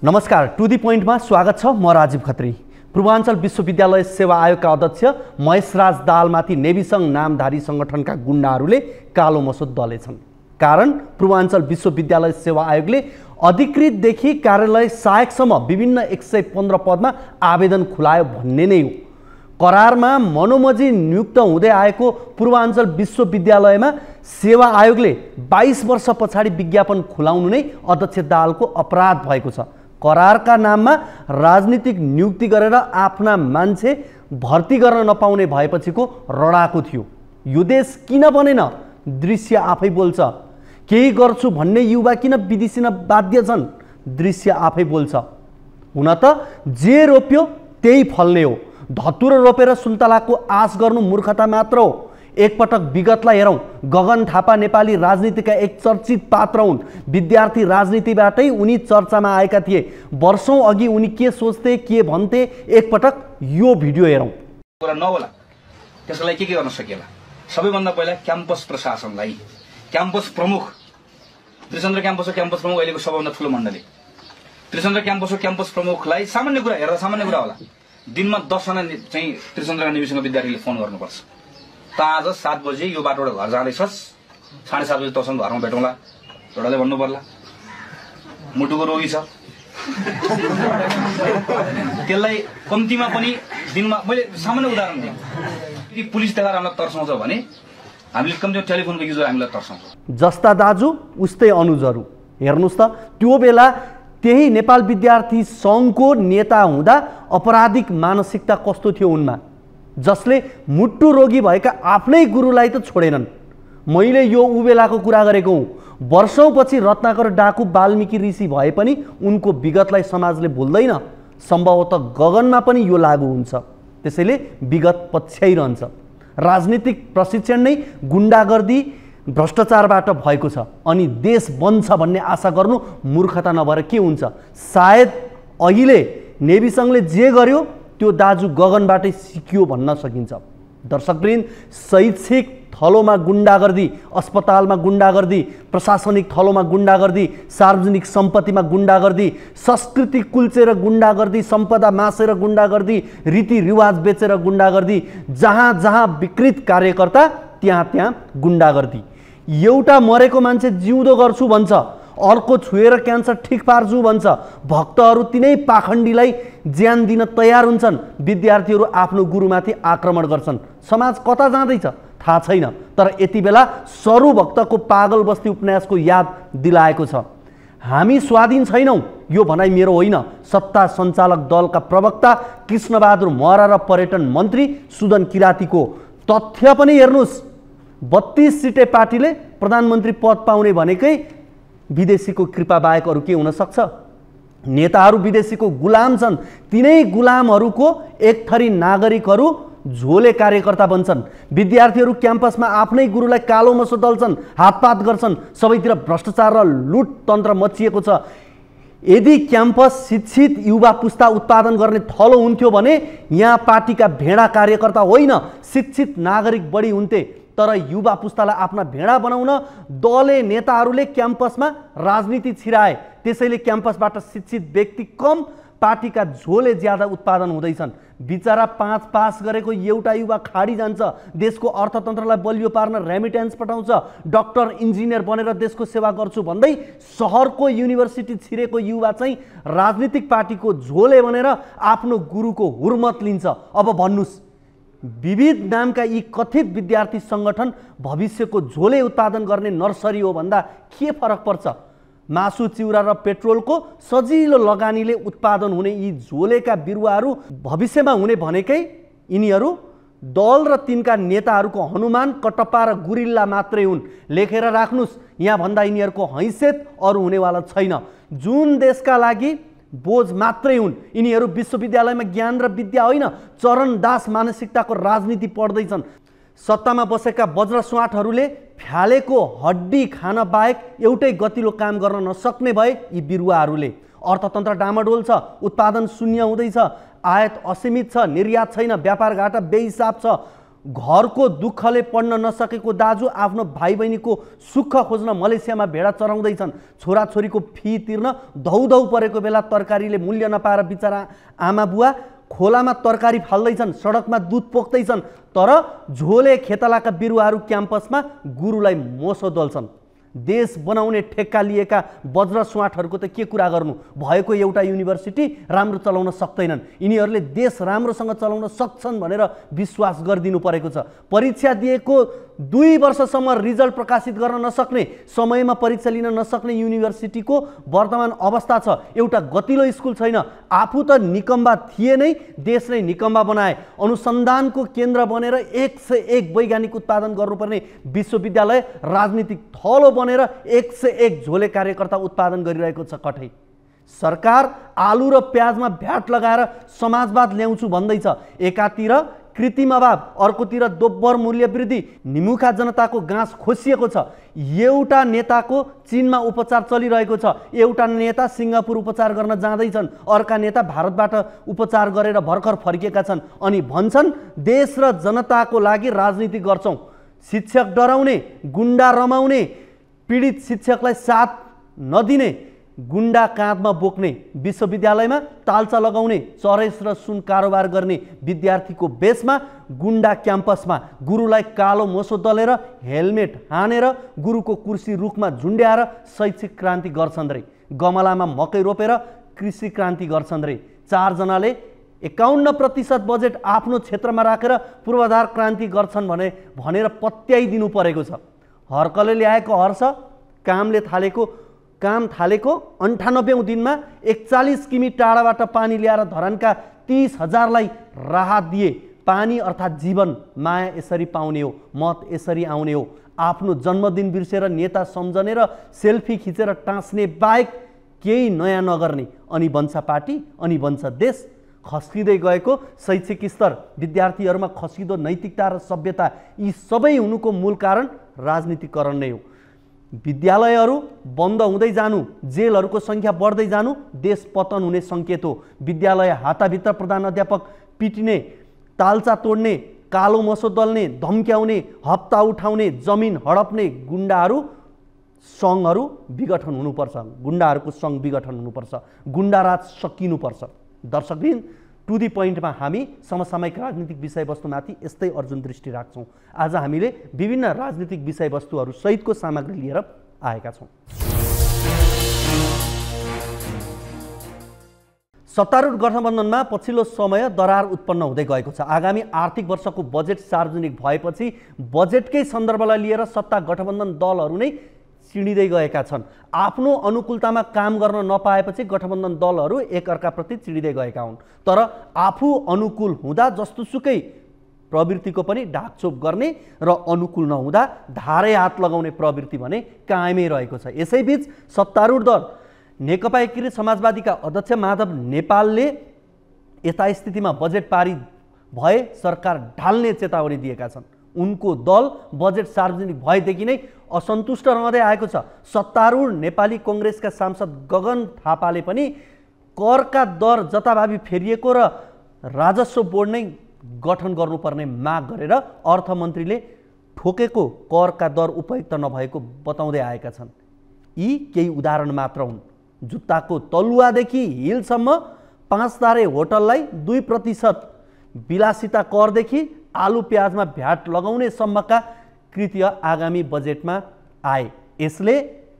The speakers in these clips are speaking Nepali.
नमस्कार, टु दी पोइन्टमा स्वागत छ। म राजीव खत्री। पूर्वाञ्चल विश्वविद्यालय सेवा आयोगका अध्यक्ष महेशराज दाहालमाथि नेविसङ्घ नामधारी सङ्गठनका गुण्डाहरूले कालो मसो दलेछन्। कारण पूर्वाञ्चल विश्वविद्यालय सेवा आयोगले अधिकृतदेखि कार्यालय सहायकसम्म विभिन्न 115 पदमा आवेदन खुलायो भन्ने नै हो। करारमा मनोमजी नियुक्त हुँदै आएको पूर्वाञ्चल विश्वविद्यालयमा सेवा आयोगले 22 वर्ष पछाडि विज्ञापन खुलाउनु नै अध्यक्ष दाहालको अपराध भएको छ। करारका नाममा राजनीतिक नियुक्ति गरेर आफ्ना मान्छे भर्ती गर्न नपाउने भएपछिको रडाको थियो। यो देश किन बनेन? दृश्य आफै बोल्छ। केही गर्छु भन्ने युवा किन विदेशिन बाध्य छन्? दृश्य आफै बोल्छ। हुन त जे रोप्यो त्यही फल्ने हो। धतुरो रोपेर सुन्तलाको आश गर्नु मूर्खता मात्र हो। एकपटक विगतलाई हेरौँ। गगन थापा नेपाली राजनीतिका एक चर्चित पात्र हुन्। विद्यार्थी राजनीतिबाटै उनी चर्चामा आएका थिए। वर्षौं अघि उनी के सोच्थे, के भन्थे, एकपटक यो भिडियो हेरौँ। कुरा नहोला, त्यसको लागि के गर्न सकिएला? सबैभन्दा पहिला क्याम्पस प्रशासनलाई, क्याम्पस प्रमुख त्रिचन्द्र क्याम्पसको क्याम्पस प्रमुख अहिलेको सबभन्दा ठुलो मण्डली त्रिचन्द्र क्याम्पसको क्याम्पस प्रमुखलाई सामान्य कुरा हेर्दा सामान्य कुरा होला, दिनमा 10 जना चाहिँ त्रिचन्द्रका निवेशनका विद्यार्थीले फोन गर्नुपर्छ। त आज 7 बजे यो बाटोबाट घर जाँदैछस्, 7:30 बजे तसँग घरमा भेटौँला, एउटाले भन्नु पर्ला मुटुको रोगी छ, त्यसलाई कम्तीमा पनि दिनमा, मैले सामान्य उदाहरण दिएँ, यदि पुलिस देखाएर हामीलाई तर्साउँछ भने हामीले कम्तीमा टेलिफोनको युजर हामीलाई तर्साउँछ। जस्ता दाजु उस्तै अनुजहरू। हेर्नुहोस् त, त्यो बेला त्यही नेपाल विद्यार्थी सङ्घको नेता हुँदा अपराधिक मानसिकता कस्तो थियो उनमा, जसले मुट्टु रोगी भएका आफ्नै गुरुलाई त छोडेनन्। मैले यो उ बेलाको कुरा गरेको हुँ। वर्षौँपछि रत्नाकर डाकु वाल्मीकि ऋषि भए पनि उनको विगतलाई समाजले भुल्दैन। सम्भवतः गगनमा पनि यो लागू हुन्छ। त्यसैले विगत पछ्याइरहन्छ। राजनीतिक प्रशिक्षण नै गुण्डागर्दी भ्रष्टाचारबाट भएको छ, अनि देश बन्छ भन्ने आशा गर्नु मूर्खता नभएर के हुन्छ? सायद अहिले नेविसङ्घले जे गर्यो त्यो दाजु गगनबाटै सिकियो भन्न सकिन्छ। दर्शकवृन्द, शैक्षिक थलोमा गुण्डागर्दी, अस्पतालमा गुण्डागर्दी, प्रशासनिक थलोमा गुण्डागर्दी, सार्वजनिक सम्पत्तिमा गुण्डागर्दी, संस्कृति कुल्चेर गुण्डागर्दी, सम्पदा मासेर गुण्डागर्दी, रीतिरिवाज बेचेर गुण्डागर्दी, जहाँ जहाँ विकृत कार्यकर्ता त्यहाँ त्यहाँ गुण्डागर्दी। एउटा मरेको मान्छे जिउँदो गर्छु भन्छ, अर्को छुएर क्यान्सर ठिक पार्छु भन्छ। भक्तहरू तिनै पाखण्डीलाई ज्यान दिन तयार हुन्छन्। विद्यार्थीहरू आफ्नो गुरुमाथि आक्रमण गर्छन्। समाज कता जाँदैछ थाहा छैन, तर यति बेला सरु भक्तको पागल बस्ती उपन्यासको याद दिलाएको छ। हामी स्वाधीन छैनौँ, यो भनाइ मेरो होइन। सत्ता सञ्चालक दलका प्रवक्ता कृष्णबहादुर महरा र पर्यटन मन्त्री सुदन किरातीको तथ्य पनि हेर्नुहोस्। 32 सिटे पार्टीले प्रधानमन्त्री पद पाउने भनेकै विदेशीको कृपा बाहेक अरू के हुन सक्छ? नेताहरू विदेशीको गुलाम छन्। तिनै गुलामहरूको एक थरी नागरिकहरू झोले कार्यकर्ता बन्छन्। विद्यार्थीहरू क्याम्पसमा आफ्नै गुरुलाई कालो मसो दल्छन्, हातपात गर्छन्। सबैतिर भ्रष्टाचार र लुट तन्त्र मचिएको छ। यदि क्याम्पस शिक्षित युवा पुस्ता उत्पादन गर्ने थलो हुन्थ्यो भने यहाँ पार्टीका भेडा कार्यकर्ता होइन, शिक्षित नागरिक बढी हुन्थे। तर युवा पुस्तालाई आफ्ना भेडा बनाउन दले नेताहरूले क्याम्पसमा राजनीति छिराए। त्यसैले क्याम्पसबाट शिक्षित व्यक्ति कम, पार्टीका झोले ज्यादा उत्पादन हुँदैछन्। बिचरा 5 पास गरेको एउटा युवा खाडी जान्छ। देशको अर्थतन्त्रलाई बलियो पार्न रेमिटेन्स पठाउँछ। डाक्टर इन्जिनियर बनेर देशको सेवा गर्छु भन्दै सहरको युनिभर्सिटी छिरेको युवा चाहिँ राजनीतिक पार्टीको झोले बनेर आफ्नो गुरुको हुर्मत लिन्छ। अब भन्नुहोस्, विविध नामका यी कथित विद्यार्थी सङ्गठन भविष्यको झोले उत्पादन गर्ने नर्सरी हो भन्दा के फरक पर्छ? मासु, चिउरा र पेट्रोलको सजिलो लगानीले उत्पादन हुने यी झोलेका बिरुवाहरू भविष्यमा हुने भनेकै यिनीहरू दल र तिनका नेताहरूको हनुमान, कटप्पा र गुरिल्ला मात्रै हुन्। लेखेर राख्नुहोस्, यहाँ भन्दा यिनीहरूको हैसियत अरू हुनेवाला छैन। जुन देशका लागि बोझ मात्रै हुन्। यिनीहरू विश्वविद्यालयमा ज्ञान र विद्या होइन, चरणदास मानसिकताको राजनीति पढ्दैछन्। सत्तामा बसेका वज्र स्वाटहरूले फ्यालेको हड्डी खान बाहेक एउटै गतिलो काम गर्न नसक्ने भए यी बिरुवाहरूले। अर्थतन्त्र डामाडोल छ, उत्पादन शून्य हुँदैछ, आयात असीमित छ, निर्यात छैन, व्यापार घाटा बेहिसाब छ। घरको दुःखले पढ्न नसकेको दाजु आफ्नो भाइ बहिनीको सुख खोज्न मलेसियामा भेडा चराउँदैछन्। छोराछोरीको फी तिर्न धौधौ परेको बेला तरकारीले मूल्य नपाएर बिचरा आमा बुवा खोलामा तरकारी फाल्दैछन्, सडकमा दुध पोख्दैछन्, तर झोले खेतलाका बिरुवाहरू क्याम्पसमा गुरुलाई मोसो दल्छन्। देश बनाउने ठेक्का लिएका वज्र सुवाठहरूको त के कुरा गर्नु, भएको एउटा युनिभर्सिटी राम्रो चलाउन सक्दैनन्। यिनीहरूले देश राम्रोसँग चलाउन सक्छन् भनेर विश्वास गरिदिनु परेको छ। परीक्षा दिएको 2 वर्षसम्म रिजल्ट प्रकाशित गर्न नसक्ने, समयमा परीक्षा लिन नसक्ने युनिभर्सिटीको वर्तमान अवस्था छ। एउटा गतिलो स्कुल छैन। आफू त निकम्बा थिए नै, देश नै निकम्बा बनाए। अनुसन्धानको केन्द्र बनेर 101 वैज्ञानिक उत्पादन गर्नुपर्ने विश्वविद्यालय राजनीतिक थलो बनेर 101 झोले कार्यकर्ता उत्पादन गरिरहेको छ। कठै सरकार आलु र प्याजमा भ्याट लगाएर समाजवाद ल्याउँछु भन्दैछ। एकातिर कृत्रिम अभाव, अर्कोतिर दोब्बर मूल्य वृद्धि, निमुखा जनताको गाँस खोसिएको छ। एउटा नेताको चीनमा उपचार चलिरहेको छ, एउटा नेता सिङ्गापुर उपचार गर्न जाँदैछन्, अर्का नेता भारतबाट उपचार गरेर भर्खर फर्किएका छन्। अनि भन्छन् देश र जनताको लागि राजनीति गर्छौँ। शिक्षक डराउने, गुन्डा रमाउने, पीडित शिक्षकलाई साथ नदिने, गुन्डा काँधमा बोक्ने, विश्वविद्यालयमा तालचा लगाउने, चरेस र सुन कारोबार गर्ने विद्यार्थीको बेसमा गुन्डा क्याम्पसमा गुरुलाई कालो मोसो दलेर हेलमेट हानेर गुरुको कुर्सी रुखमा झुन्ड्याएर शैक्षिक क्रान्ति गर्छन् रे। गमलामा मकै रोपेर कृषि क्रान्ति गर्छन् रे। 4 जनाले 51% बजेट आफ्नो क्षेत्रमा राखेर पूर्वाधार क्रान्ति गर्छन् भनेर पत्याइदिनु परेको छ। हर्कले ल्याएको हर्ष, काम थालेको 98औं दिनमा 41 किमी टाढाबाट पानी ल्याएर धरानका 30,000लाई राहत दिए। पानी अर्थात् जीवन, माया यसरी पाउने हो, मत यसरी आउने हो। आफ्नो जन्मदिन बिर्सेर नेता सम्झने र सेल्फी खिचेर टाँस्ने बाहेक केही नयाँ नगर्ने। अनि बन्छ पार्टी, अनि बन्छ देश। खस्किँदै गएको शैक्षिक स्तर, विद्यार्थीहरूमा खस्किँदो नैतिकता र सभ्यता, यी सबै हुनुको मूल कारण राजनीतिकरण नै हो। विद्यालयहरू बन्द हुँदै जानु, जेलहरूको सङ्ख्या बढ्दै जानु देश पतन हुने सङ्केत हो। विद्यालय हाताभित्र प्रधानाध्यापक पिटिने, तालचा तोड्ने, कालो मोसो दल्ने, धम्क्याउने, हप्ता उठाउने, जमिन हडप्ने गुन्डाहरू सङ्घहरू विघटन हुनुपर्छ। गुन्डाहरूको सङ्घ विघटन हुनुपर्छ। गुन्डाराज सकिनुपर्छ। दर्शकबिन, टु दी पोइन्टमा हामी समसामयिक राजनीतिक विषयवस्तुमाथि यस्तै अर्जुन दृष्टि राख्छौँ। आज हामीले विभिन्न राजनीतिक विषयवस्तुहरू सहितको सामग्री लिएर आएका छौँ। सत्तारूढ गठबन्धनमा पछिल्लो समय दरार उत्पन्न हुँदै गएको छ। आगामी आर्थिक वर्षको बजेट सार्वजनिक भएपछि बजेटकै सन्दर्भलाई लिएर सत्ता गठबन्धन दलहरू नै चिडिँदै गएका छन्। आफ्नो अनुकूलतामा काम गर्न नपाएपछि गठबन्धन दलहरू एकअर्काप्रति चिडिँदै गएका हुन्। तर आफू अनुकूल हुँदा जस्तोसुकै प्रवृत्तिको पनि ढाकछोप गर्ने र अनुकूल नहुँदा धारे हात लगाउने प्रवृत्ति भने कायमै रहेको छ। यसैबीच सत्तारूढ दल नेकपा एकीकृत समाजवादीका अध्यक्ष माधव नेपालले यथास्थितिमा बजेट पारित भए सरकार ढाल्ने चेतावनी दिएका छन्। उनको दल बजेट सार्वजनिक भएदेखि नै असन्तुष्ट रहँदै आएको छ। सत्तारूढ नेपाली कांग्रेसका सांसद गगन थापाले पनि करका दर जताभावी फेरिएको र राजस्व बोर्ड नै गठन गर्नुपर्ने माग गरेर अर्थमन्त्रीले ठोकेको करका दर उपयुक्त नभएको बताउँदै आएका छन्। यी केही उदाहरण मात्र हुन्। जुत्ताको तलुवादेखि हिलसम्म 5 तारे होटललाई 2% विलासिता करदेखि आलु प्याजमा भ्याट लगाउने सम्मका कृत्य आगामी बजेटमा आए। यसले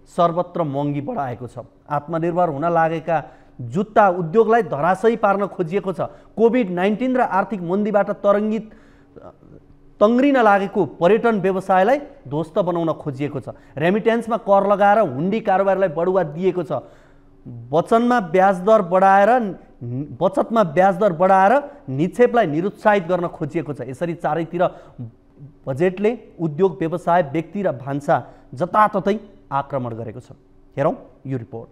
सर्वत्र महँगी बढाएको छ। आत्मनिर्भर हुन लागेका जुत्ता उद्योगलाई धराशयी पार्न खोजिएको छ। कोभिड-19 र आर्थिक मन्दीबाट तङ्ग्रिन लागेको पर्यटन व्यवसायलाई ध्वस्त बनाउन खोजिएको छ। रेमिटेन्समा कर लगाएर हुन्डी कारोबारलाई बढुवा दिएको छ। बचतमा ब्याज दर बढाएर निक्षेपलाई निरुत्साहित गर्न खोजिएको छ। यसरी चारैतिर बजेटले उद्योग, व्यवसाय, व्यक्ति र भान्सा जताततै आक्रमण गरेको छ। हेरौँ यो रिपोर्ट।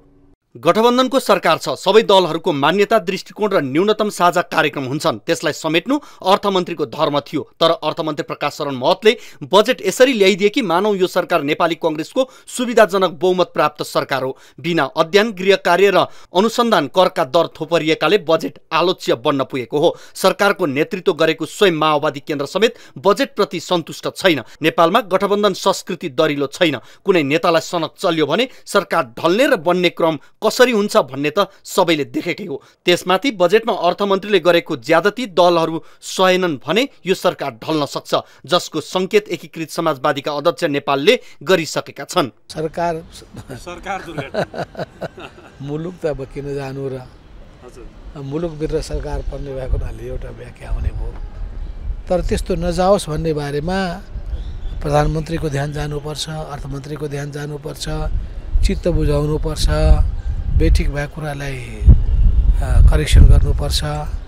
गठबन्धनको सरकार छ, सबै दलहरूको मान्यता, दृष्टिकोण र न्यूनतम साझा कार्यक्रम हुन्छन्, त्यसलाई समेट्नु अर्थमन्त्रीको धर्म थियो। तर अर्थमन्त्री प्रकाश शरण महतले बजेट यसरी ल्याइदिए कि मानौ यो सरकार नेपाली कांग्रेसको सुविधाजनक बहुमत प्राप्त सरकार हो। बिना अध्ययन, गृह कार्य र अनुसन्धान करका दर थोपरिएकाले बजेट आलोच्य बन्न पुगेको हो। सरकारको नेतृत्व गरेको स्वयं माओवादी केन्द्र समेत बजेटप्रति सन्तुष्ट छैन। नेपालमा गठबन्धन संस्कृति दरिलो छैन। कुनै नेतालाई सनक चल्यो भने सरकार ढल्ने र बन्ने क्रम कसरी हुन्छ भन्ने त सबैले देखेकै हो। त्यसमाथि बजेटमा अर्थमन्त्रीले गरेको ज्यादती दलहरू सहेनन् भने यो सरकार ढल्न सक्छ, जसको संकेत एकीकृत समाजवादीका अध्यक्ष नेपालले गरिसकेका छन्। सरकार मुलुक त अब किन जानु र मुलुकभित्र सरकार पर्ने भएको हुनाले एउटा व्याख्या हुने भयो। तर त्यस्तो नजाओस् भन्ने बारेमा प्रधानमन्त्रीको ध्यान जानुपर्छ, अर्थमन्त्रीको ध्यान जानुपर्छ, चित्त बुझाउनुपर्छ, बेठिक भएको कुरालाई करेक्सन गर्नुपर्छ।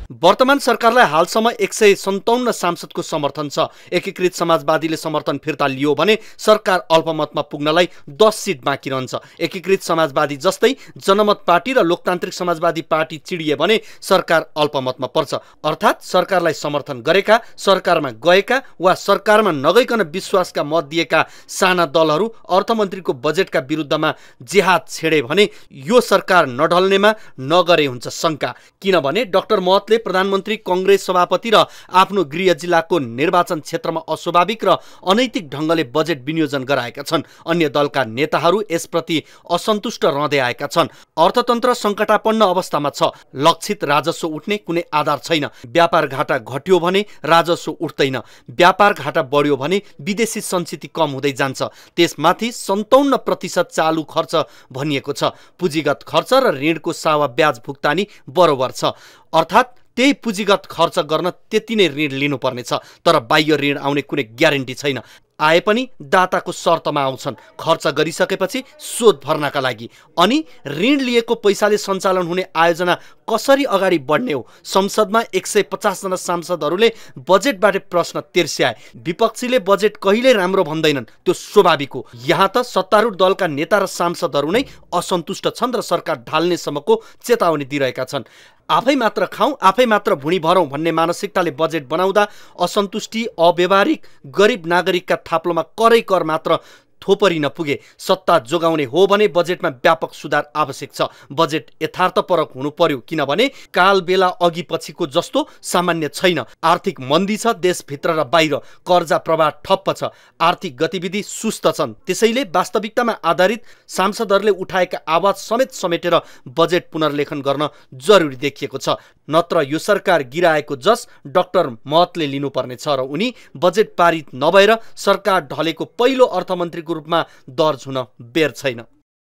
वर्तमान सरकारलाई हालसम्म 157 सांसदको समर्थन छ। एकीकृत समाजवादीले समर्थन फिर्ता लियो भने सरकार अल्पमतमा पुग्नलाई 10 सिट बाँकी रहन्छ। एकीकृत समाजवादी जस्तै जनमत पार्टी र लोकतान्त्रिक समाजवादी पार्टी चिडिए भने सरकार अल्पमतमा पर्छ। अर्थात् सरकारलाई समर्थन गरेका, सरकारमा गएका वा सरकारमा नगइकन विश्वासका मत दिएका साना दलहरू अर्थमन्त्रीको बजेटका विरुद्धमा जिहाद छेडे भने यो सरकार नढल्नेमा नगरे हुन्छ शंका। किनभने डाक्टर महतले प्रधानमन्त्री, कांग्रेस सभापति र आफ्नो गृह जिल्लाको निर्वाचन क्षेत्रमा अस्वाभाविक र अनैतिक ढंगले बजेट विनियोजन गराएका छन्। अन्य दलका नेताहरू यसप्रति असन्तुष्ट रहँदै आएका छन्। अर्थतन्त्र संकटापन्न अवस्थामा छ। लक्षित राजस्व उठ्ने कुनै आधार छैन। व्यापार घाटा घट्यो भने राजस्व उठ्दैन, व्यापार घाटा बढ्यो भने विदेशी सञ्चिति कम हुँदै जान्छ। त्यसमाथि 57% चालु खर्च भनिएको छ। पुँजीगत खर्च र ऋणको सावा ब्याज भुक्तानी बरोबर छ। अर्थात् त्यही पुँजीगत खर्च गर्न त्यति नै ऋण लिनुपर्नेछ। तर बाह्य ऋण आउने कुनै ग्यारेन्टी छैन। आए पनि दाताको शर्तमा आउँछन्, खर्च गरिसकेपछि शोध भर्नका लागि। अनि ऋण लिएको पैसाले सञ्चालन हुने आयोजना कसरी अगाडि बढ्ने हो? संसदमा 150 जना सांसदहरूले बजेटबाट प्रश्न तिर्स्याए। विपक्षीले बजेट कहिले राम्रो भन्दैनन्, त्यो स्वाभाविक हो। यहाँ त सत्तारूढ दलका नेता र सांसदहरू नै असन्तुष्ट छन् र सरकार ढाल्नेसम्मको चेतावनी दिइरहेका छन्। आफै मात्र खाउँ, आफै मात्र भुँडी भरौँ भन्ने मानसिकताले बजेट बनाउँदा असन्तुष्टि, अव्यवहारिक, गरिब नागरिकका थाप्लोमा करै कर मात्र थोपरिन पुगे। सत्ता जोगाउने हो भने बजेटमा व्यापक सुधार आवश्यक छ। बजेट यथार्थपरक हुनु पर्यो, किनभने काल बेला अघि पछिको जस्तो सामान्य छैन। आर्थिक मन्दी छ देशभित्र र बाहिर, कर्जा प्रवाह ठप्प छ, आर्थिक गतिविधि सुस्त छन्। त्यसैले वास्तविकतामा आधारित सांसदहरूले उठाएका आवाज समेटेर बजेट पुनर्लेखन गर्न जरुरी देखिएको छ। नत्र यो सरकार गिराएको जस डाक्टर महतले लिनुपर्ने छ र उनी बजेट पारित नभएर सरकार ढलेको पहिलो अर्थमन्त्रीको रूपमा दर्ज हुन बेर छैन।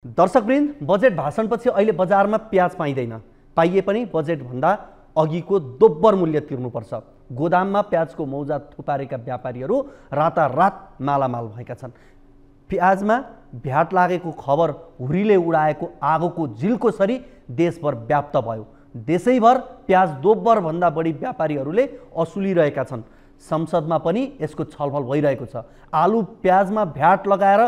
दर्शकवृन्द, बजेट भाषणपछि अहिले बजारमा प्याज पाइँदैन। पाइए पनि बजेट भन्दा अघिको दोब्बर मूल्य तिर्नुपर्छ। गोदाममा प्याजको मौजा थुपारेका व्यापारीहरू रातारात मालामाल भएका छन्। प्याजमा भ्याट लागेको खबर हुरीले उडाएको आगोको झिल्को सरी देशभर व्याप्त भयो। देशैभर प्याज दोब्बर भन्दा बढी व्यापारीहरूले असुलिरहेका छन्। संसदमा पनि यसको छलफल भइरहेको छ। आलु प्याजमा भ्याट लगाएर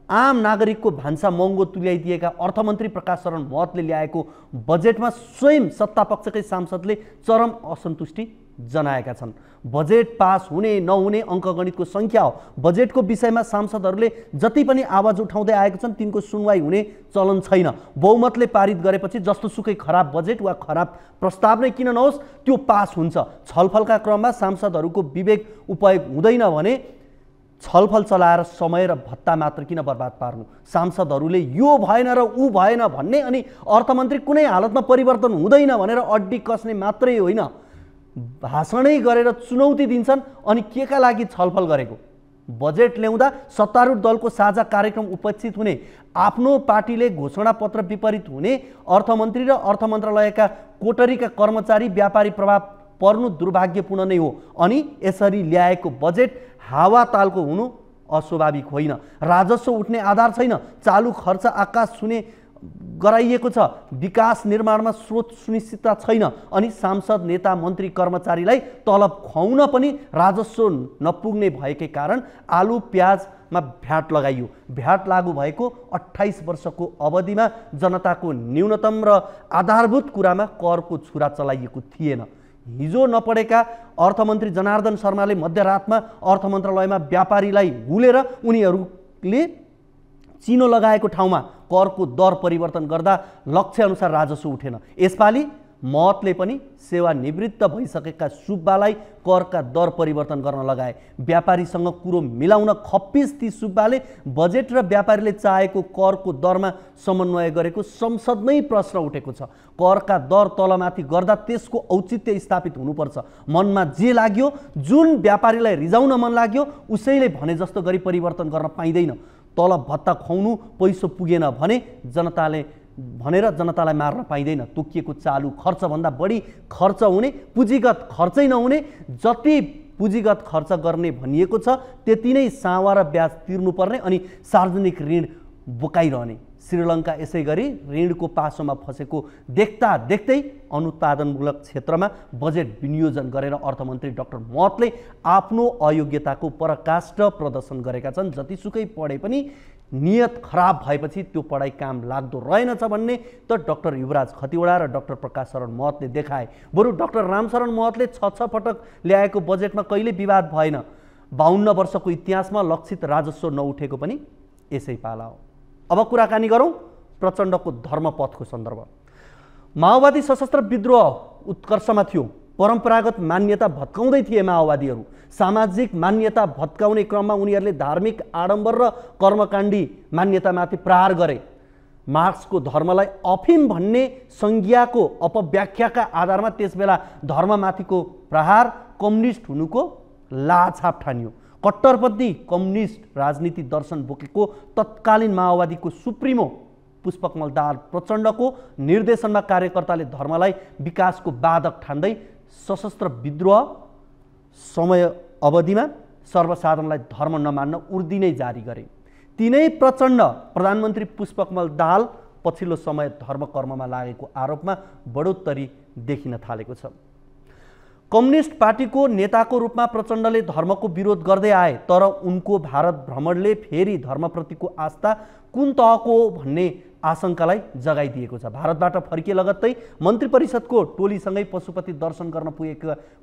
आम नागरिकको भान्सा महँगो तुल्याइदिएका अर्थमन्त्री प्रकाश शरण महतले ल्याएको बजेटमा स्वयं सत्तापक्षकै सांसदले चरम असन्तुष्टि जनाएका छन्। बजेट पास हुने नहुने अङ्कगणितको सङ्ख्या हो। बजेटको विषयमा सांसदहरूले जति पनि आवाज उठाउँदै आएका छन् तिनको सुनवाई हुने चलन छैन। बहुमतले पारित गरेपछि जस्तोसुकै खराब बजेट वा खराब प्रस्ताव नै किन नहोस् त्यो पास हुन्छ। छलफलका क्रममा सांसदहरूको विवेक उपयोग हुँदैन भने छलफल चलाएर समय र भत्ता मात्र किन बर्बाद पार्नु? सांसदहरूले यो भएन र ऊ भएन भन्ने अनि अर्थमन्त्री कुनै हालतमा परिवर्तन हुँदैन भनेर अड्डी कस्ने मात्रै होइन, भाषणै गरेर चुनौती दिन्छन्। अनि केका लागि छलफल गरेको? बजेट ल्याउँदा सत्तारूढ दलको साझा कार्यक्रम उपेक्षित हुने, आफ्नो पार्टीले घोषणापत्र विपरीत हुने, अर्थमन्त्री र अर्थ मन्त्रालयका कोटरीका कर्मचारी व्यापारी प्रभाव पर्नु दुर्भाग्यपूर्ण नै हो। अनि यसरी ल्याएको बजेट हावातालको हुनु अस्वाभाविक होइन। राजस्व उठ्ने आधार छैन। चालु खर्च आकाश छुने गराइएको छ। विकास निर्माणमा स्रोत सुनिश्चितता छैन अनि सांसद नेता मन्त्री कर्मचारीलाई तलब खुवाउन पनि राजस्व नपुग्ने भएकै कारण आलु प्याजमा भ्याट लगाइयो। भ्याट लागू भएको 28 वर्षको अवधिमा जनताको न्यूनतम र आधारभूत कुरामा करको छुरा चलाइएको थिएन। हिजो नपढेका अर्थमन्त्री जनार्दन शर्माले मध्यरातमा अर्थ मन्त्रालयमा व्यापारीलाई हुलेर उनीहरूले चिनो लगाएको ठाउँमा करको दर परिवर्तन गर्दा लक्ष्य अनुसार राजस्व उठेन। यसपालि महतले पनि सेवानिवृत्त भइसकेका सुब्बालाई करका दर परिवर्तन गर्न लगाए। व्यापारीसँग कुरो मिलाउन खप्पिस ती सुब्बाले बजेट र व्यापारीले चाहेको करको दरमा समन्वय गरेको संसदमै प्रश्न उठेको छ। करका दर तलमाथि गर्दा त्यसको औचित्य स्थापित हुनुपर्छ। मनमा जे लाग्यो, जुन व्यापारीलाई रिजाउन मन लाग्यो उसैले भने जस्तो गरी परिवर्तन गर्न पाइँदैन। तलब भत्ता खुवाउनु पैसो पुगेन भनेर जनतालाई मार्न पाइँदैन। तोकिएको चालु खर्चभन्दा बढी खर्च हुने, पुँजीगत खर्चै नहुने, जति पुँजीगत खर्च गर्ने भनिएको छ त्यति नै सावा र ब्याज तिर्नुपर्ने अनि सार्वजनिक ऋण बोकाइरहने। श्रीलङ्का यसै गरी ऋणको पासोमा फसेको देख्दा देख्दै अनुत्पादनमूलक क्षेत्रमा बजेट विनियोजन गरेर अर्थमन्त्री डाक्टर महतले आफ्नो अयोग्यताको पराकाष्ठ प्रदर्शन गरेका छन्। जतिसुकै पढे पनि नियत खराब भएपछि त्यो पढाइ काम लाग्दो रहेनछ भन्ने त डाक्टर युवराज खतिवडा र डाक्टर प्रकाश शरण महतले देखाए। बरु डाक्टर रामशरण महतले 6 पटक ल्याएको बजेटमा कहिले विवाद भएन। 52 वर्षको इतिहासमा लक्षित राजस्व नउठेको पनि यसै पाला हो। अब कुराकानी गरौँ प्रचण्डको धर्मपथको सन्दर्भ। माओवादी सशस्त्र विद्रोह उत्कर्षमा थियो। परम्परागत मान्यता भत्काउँदै थिए माओवादीहरू। सामाजिक मान्यता भत्काउने क्रममा उनीहरूले धार्मिक आडम्बर र कर्मकाण्डी मान्यतामाथि प्रहार गरे। मार्क्सको धर्मलाई अफिम भन्ने संज्ञाको अपव्याख्याका आधारमा त्यसबेला धर्ममाथिको प्रहार कम्युनिस्ट हुनुको लाछाप ठानियो। कट्टरपन्थी कम्युनिस्ट राजनीति दर्शन बोकेको तत्कालीन माओवादीको सुप्रिमो पुष्पकमल दाहाल प्रचण्डको निर्देशनमा कार्यकर्ताले धर्मलाई विकासको बाधक ठान्दै सशस्त्र विद्रोह समय अवधिमा सर्वसाधारणलाई धर्म नमान्न उर्दिनै जारी गरे। तिनै प्रचण्ड प्रधानमन्त्री पुष्पकमल दाहाल पछिल्लो समय धर्म कर्ममा लागेको आरोपमा बढोत्तरी देखिन थालेको छ। कम्युनिस्ट पार्टीको नेताको रूपमा प्रचण्डले धर्मको विरोध गर्दै आए, तर उनको भारत भ्रमणले फेरि धर्मप्रतिको आस्था कुन तहको हो भन्ने आशंकालाई जगाइदिएको छ। भारतबाट फर्किए लगत्तै मन्त्री परिषदको टोलीसँगै पशुपति दर्शन गर्न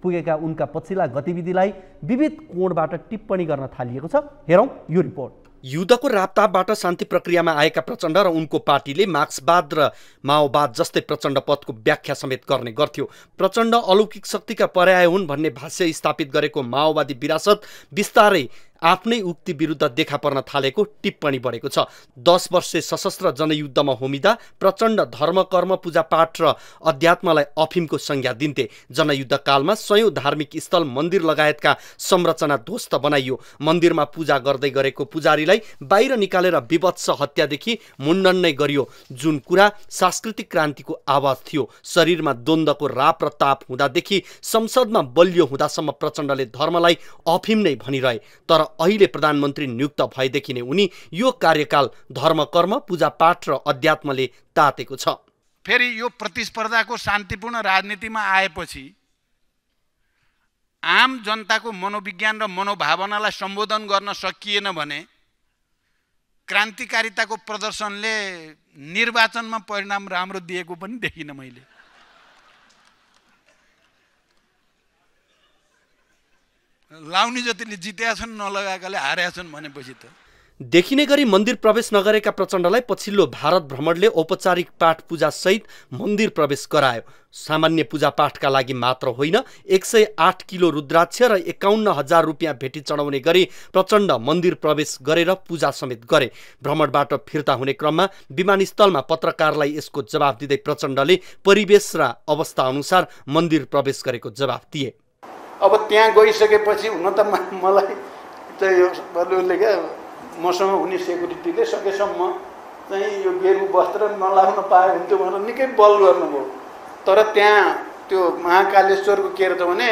पुगेका उनका पछिल्ला गतिविधिलाई विविध कोणबाट टिप्पणी गर्न थालिएको छ। हेरौँ यो रिपोर्ट। युद्धको रापतापबाट शान्ति प्रक्रियामा आएका प्रचण्ड र उनको पार्टीले मार्क्सवाद र माओवाद जस्तै प्रचण्ड पथको व्याख्या समेत गर्ने गर्थ्यो। प्रचण्ड अलौकिक शक्तिका पर्याय हुन् भन्ने भाष्य स्थापित गरेको माओवादी विरासत बिस्तारै आफ्नै उक्ति विरुद्ध देखा पर्न थालेको टिप्पणी बढेको छ। 10 वर्षे सशस्त्र जनयुद्धमा होमिँदा प्रचण्ड धर्म कर्म पूजापाठ र अध्यात्मलाई अफिमको संज्ञा दिन्थे। जनयुद्ध कालमा 100औं धार्मिक स्थल मन्दिर लगायतका संरचना ध्वस्त बनाइयो। मन्दिरमा पूजा गर्दै गरेको पुजारीलाई बाहिर निकालेर विभत्स हत्यादेखि मुण्डन नै गरियो, जुन कुरा सांस्कृतिक क्रान्तिको आवाज थियो। शरीरमा द्वन्द्वको राप र ताप हुँदादेखि संसदमा बलियो हुँदासम्म प्रचण्डले धर्मलाई अफिम नै भनिरहे। तर अहिले प्रधानमन्त्री नियुक्त भएदेखि नै उनी यो कार्यकाल धर्म कर्म पूजापाठ र अध्यात्मले तातेको छ। फेरि यो प्रतिस्पर्धाको शान्तिपूर्ण राजनीतिमा आएपछि आम जनताको मनोविज्ञान र मनोभावनालाई सम्बोधन गर्न सकिएन भने क्रान्तिकारिताको प्रदर्शनले निर्वाचनमा परिणाम राम्रो दिएको पनि देखिन मैले। लाउने जतिले जितेका छन् नलगाएकाले हारेका छन् भनेपछि त देखिने गरी मन्दिर प्रवेश नगरेका प्रचण्डलाई पछिल्लो भारत भ्रमणले औपचारिक पाठ पूजा सहित मन्दिर प्रवेश गरायो। सामान्य पूजापाठका लागि मात्र होइन, 108 किलो रुद्राक्ष र 51,000 रुपियाँ भेटी चढाउने गरी प्रचण्ड मन्दिर प्रवेश गरेर पूजा समेत गरे। भ्रमणबाट फिर्ता हुने क्रममा विमानस्थलमा पत्रकारलाई यसको जवाब दिँदै प्रचण्डले परिवेश र अवस्था अनुसार मन्दिर प्रवेश गरेको जवाब दिए। अब त्यहाँ गइसकेपछि हुन त मलाई चाहिँ क्या मसँग हुने सेक्युरिटीले सकेसम्म चाहिँ यो गेरु वस्त्र नलाउन पाए हुन्थ्यो भनेर निकै बल गर्नुभयो। तर त्यहाँ त्यो महाकालेश्वरको के रहेछ भने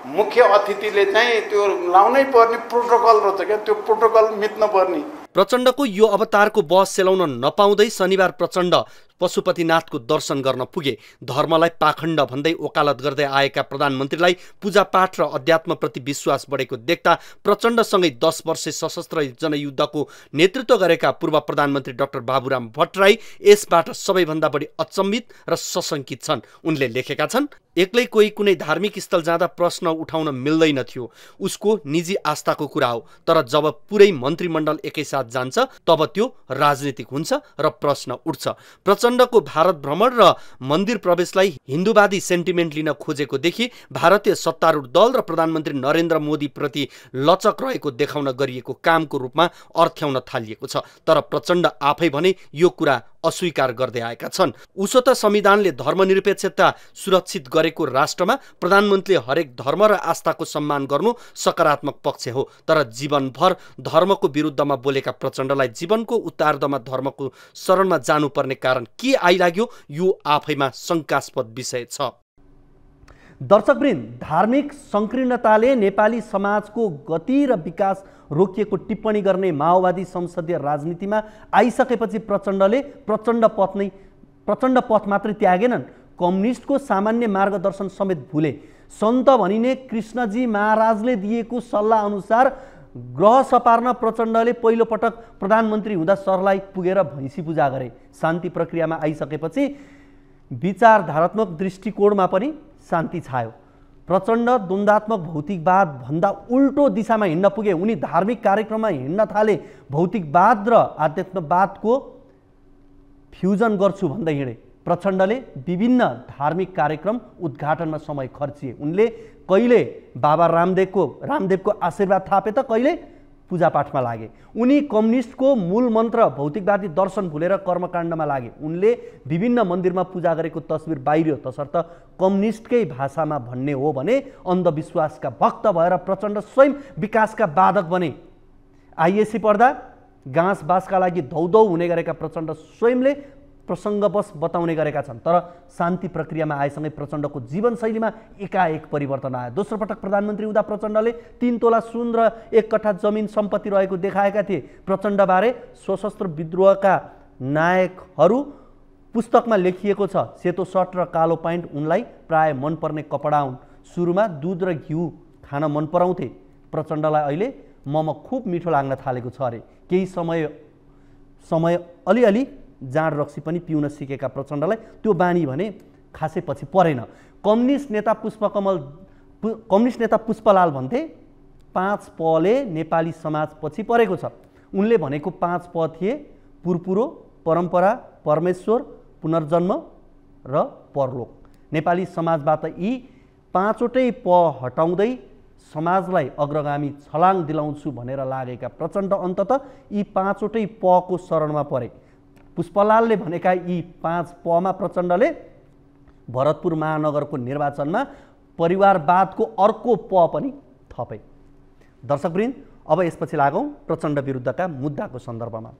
मुख्य अतिथिले चाहिँ त्यो लाउनै पर्ने प्रोटोकल रहेछ क्या, त्यो प्रोटोकल मिच्न पर्ने। प्रचण्डको यो अवतारको बस सेलाउन नपाउँदै शनिबार प्रचण्ड पशुपतिनाथको दर्शन गर्न पुगे। धर्मलाई पाखण्ड भन्दै वकालत गर्दै आएका प्रधानमन्त्रीलाई पूजापाठ र अध्यात्मप्रति विश्वास बढेको देख्दा प्रचण्डसँगै 10 वर्षे सशस्त्र जनयुद्धको नेतृत्व गरेका पूर्व प्रधानमन्त्री डाक्टर बाबुराम भट्टराई यसबाट सबैभन्दा बढी अचम्मित र सशङ्कित छन्। उनले लेखेका छन्, एक्लै कोही कुनै धार्मिक स्थल जाँदा प्रश्न उठाउन मिल्दैन थियो, उसको निजी आस्थाको कुरा हो। तर जब पुरै मन्त्रीमण्डल एकैसाथ जान्छ तब त्यो राजनीतिक हुन्छ र प्रश्न उठ्छ। प्रचण्डको भारत भ्रमण र मन्दिर प्रवेशलाई हिन्दूवादी सेन्टिमेन्ट लिन खोजेको देखि भारतीय सत्तारूढ दल र प्रधानमन्त्री नरेन्द्र मोदी प्रति लचक रहेको देखाउन गरिएको कामको रूपमा अर्थ्याउन थालिएको छ। तर प्रचण्ड आफै भने यो कुरा अस्वीकार गर्दै आएका छन्। उसो त संविधानले धर्मनिरपेक्षता सुरक्षित गरेको राष्ट्रमा प्रधानमन्त्रीले हरेक धर्म र आस्थाको सम्मान गर्नु सकारात्मक पक्ष हो। तर जीवनभर धर्मको विरुद्धमा बोलेका प्रचण्डलाई जीवनको उत्तरार्धमा धर्मको शरणमा जानुपर्ने कारण के आइलाग्यो, यो आफैमा शङ्कास्पद विषय छ। दर्शकवृन्द, धार्मिक संकीर्णताले नेपाली समाजको गति र विकास रोकिएको टिप्पणी गर्ने माओवादी संसदीय राजनीतिमा आइसकेपछि प्रचण्डले प्रचण्ड पथ मात्रै त्यागेनन्, कम्युनिस्टको सामान्य मार्गदर्शन समेत भुले। सन्त भनिने कृष्णजी महाराजले दिएको सल्लाह अनुसार ग्रह सपार्न प्रचण्डले पहिलोपटक प्रधानमन्त्री हुँदा सरलाई पुगेर भैँसी पूजा गरे। शान्ति प्रक्रियामा आइसकेपछि विचारधारात्मक दृष्टिकोणमा पनि शान्ति छायो। प्रचण्ड द्वन्द्वात्मक भौतिकवाद भन्दा उल्टो दिशामा हिँड्न पुगे। उनी धार्मिक कार्यक्रममा हिँड्न थाले। भौतिकवाद र आध्यात्मवादको फ्युजन गर्छु भन्दै हिँडे। प्रचण्डले विभिन्न धार्मिक कार्यक्रम उद्घाटनमा समय खर्चिए। उनले कहिले बाबा रामदेवको आशीर्वाद थापे त कहिले पूजापाठमा लागे। उनी कम्युनिस्टको मूल मन्त्र भौतिकवादी दर्शन भुलेर कर्मकाण्डमा लागे। उनले विभिन्न मन्दिरमा पूजा गरेको तस्बिर बाहिरियो, तसर्थ कम्युनिस्टकै भाषामा भन्ने हो भने अन्धविश्वासका भक्त भएर प्रचण्ड स्वयं विकासका बाधक बने। आइएससी पढ्दा घाँस बाँसका लागि धौधौ हुने गरेका प्रचण्ड स्वयंले प्रसङ्गवश बताउने गरेका छन्। तर शान्ति प्रक्रियामा आएसँगै प्रचण्डको जीवनशैलीमा एकाएक परिवर्तन आयो। दोस्रो पटक प्रधानमन्त्री हुँदा प्रचण्डले 3 तोला सुन र 1 कट्ठा जमिन सम्पत्ति रहेको देखाएका थिए। प्रचण्डबारे सशस्त्र विद्रोहका नायकहरू पुस्तकमा लेखिएको छ। सेतो सर्ट र कालो प्यान्ट उनलाई प्राय मनपर्ने कपडा हुन्। सुरुमा दुध र घिउ खान मन पराउँथे। प्रचण्डलाई अहिले मम खुब मिठो लाग्न थालेको छ अरे। केही समय अलिअलि जाँड रक्सी पनि पिउन सिकेका प्रचण्डलाई त्यो बानी भने खासै पछि परेन। कम्युनिस्ट नेता पुष्पलाल भन्थे 5 पले नेपाली समाज पछि परेको छ। उनले भनेको 5 प थिए: पुरपुरो, परम्परा, परमेश्वर, पुनर्जन्म र परलोक। नेपाली समाजबाट यी 5वटै प हटाउँदै समाजलाई अग्रगामी छलाङ दिलाउँछु भनेर लागेका प्रचण्ड अन्ततः यी 5वटै प को शरणमा परे। पुष्पलालले भनेका यी 5 पमा प्रचण्डले भरतपुर महानगरको निर्वाचनमा परिवारवादको अर्को प पनि थपे। दर्शकवृन्द, अब यसपछि लागौँ प्रचण्ड विरुद्धका मुद्दाको सन्दर्भमा।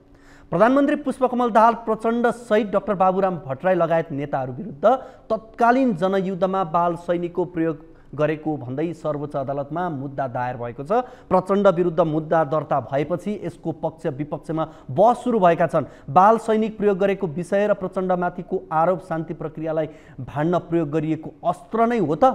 प्रधानमन्त्री पुष्पकमल दाहाल प्रचण्ड सहित डाक्टर बाबुराम भट्टराई लगायत नेताहरू विरुद्ध तत्कालीन जनयुद्धमा बाल सैनिकको प्रयोग गरेको भन्दै सर्वोच्च अदालतमा मुद्दा दायर भएको छ। प्रचण्ड विरुद्ध मुद्दा दर्ता भएपछि यसको पक्ष विपक्षमा बहस सुरु भएका छन्। बाल सैनिक प्रयोग गरेको विषय र प्रचण्डमाथिको आरोप शान्ति प्रक्रियालाई भाड्न प्रयोग गरिएको अस्त्र नै हो त?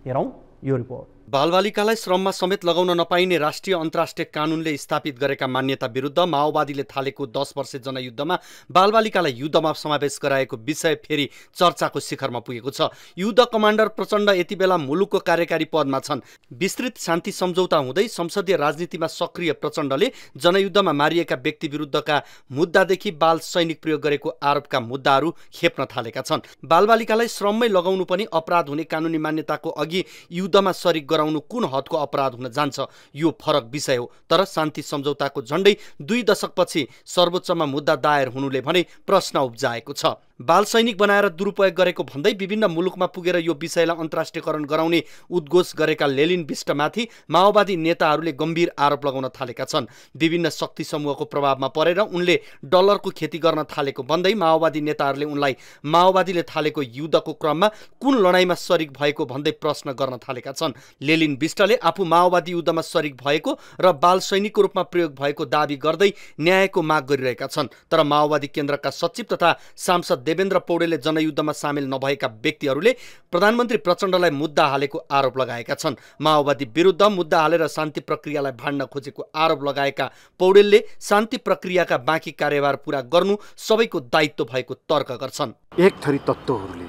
हेरौँ यो रिपोर्ट। बालबालिकालाई श्रममा समेत लगाउन नपाइने राष्ट्रिय अन्तर्राष्ट्रिय कानुनले स्थापित गरेका मान्यता विरुद्ध माओवादीले थालेको 10 वर्षे जनयुद्धमा बालबालिकालाई युद्धमा समावेश गराएको विषय फेरि चर्चाको शिखरमा पुगेको छ। युद्ध कमान्डर प्रचण्ड यति बेला मुलुकको कार्यकारी पदमा छन्। विस्तृत शान्ति सम्झौता हुँदै संसदीय राजनीतिमा सक्रिय प्रचण्डले जनयुद्धमा मारिएका व्यक्ति विरुद्धका मुद्दादेखि बाल सैनिक प्रयोग गरेको आरोपका मुद्दाहरू खेप्न थालेका छन्। बालबालिकालाई श्रममै लगाउनु पनि अपराध हुने कानुनी मान्यताको अघि युद्धमा सरिक गराउनु कुन हदको अपराध हुन जान्छ, यो फरक विषय हो। तर शान्ति सम्झौताको झण्डै 2 दशकपछि सर्वोच्चमा मुद्दा दायर हुनुले भने प्रश्न उब्जाएको छ। बाल सैनिक बनाएर दुरुपयोग गरेको भन्दै विभिन्न मुलुकमा पुगेर यो विषयलाई अन्तर्राष्ट्रियकरण गराउने उद्घोष गरेका लेलिन बिष्टमाथि माओवादी नेताहरूले गम्भीर आरोप लगाउन थालेका छन्। विभिन्न शक्ति समूहको प्रभावमा परेर उनले डलरको खेती गर्न थालेको भन्दै माओवादी नेताहरूले उनलाई माओवादीले थालेको युद्धको क्रममा कुन लडाईँमा सरिक भएको भन्दै प्रश्न गर्न थालेका छन्। लेलिन बिष्टले आफू माओवादी युद्धमा सरिक भएको र बाल सैनिकको रूपमा प्रयोग भएको दावी गर्दै न्यायको माग गरिरहेका छन्। तर माओवादी केन्द्रका सचिव तथा सांसद देवेन्द्र पौडेलले जनयुद्धमा सामेल नभएका व्यक्तिहरूले प्रधानमन्त्री प्रचण्डलाई मुद्दा हालेको आरोप लगाएका छन्। माओवादी विरुद्ध मुद्दा हालेर शान्ति प्रक्रियालाई भाड्न खोजेको आरोप लगाएका पौडेलले शान्ति प्रक्रियाका बाँकी कार्यभार पूरा गर्नु सबैको दायित्व भएको तर्क गर्छन्। एक थरी तत्त्वहरूले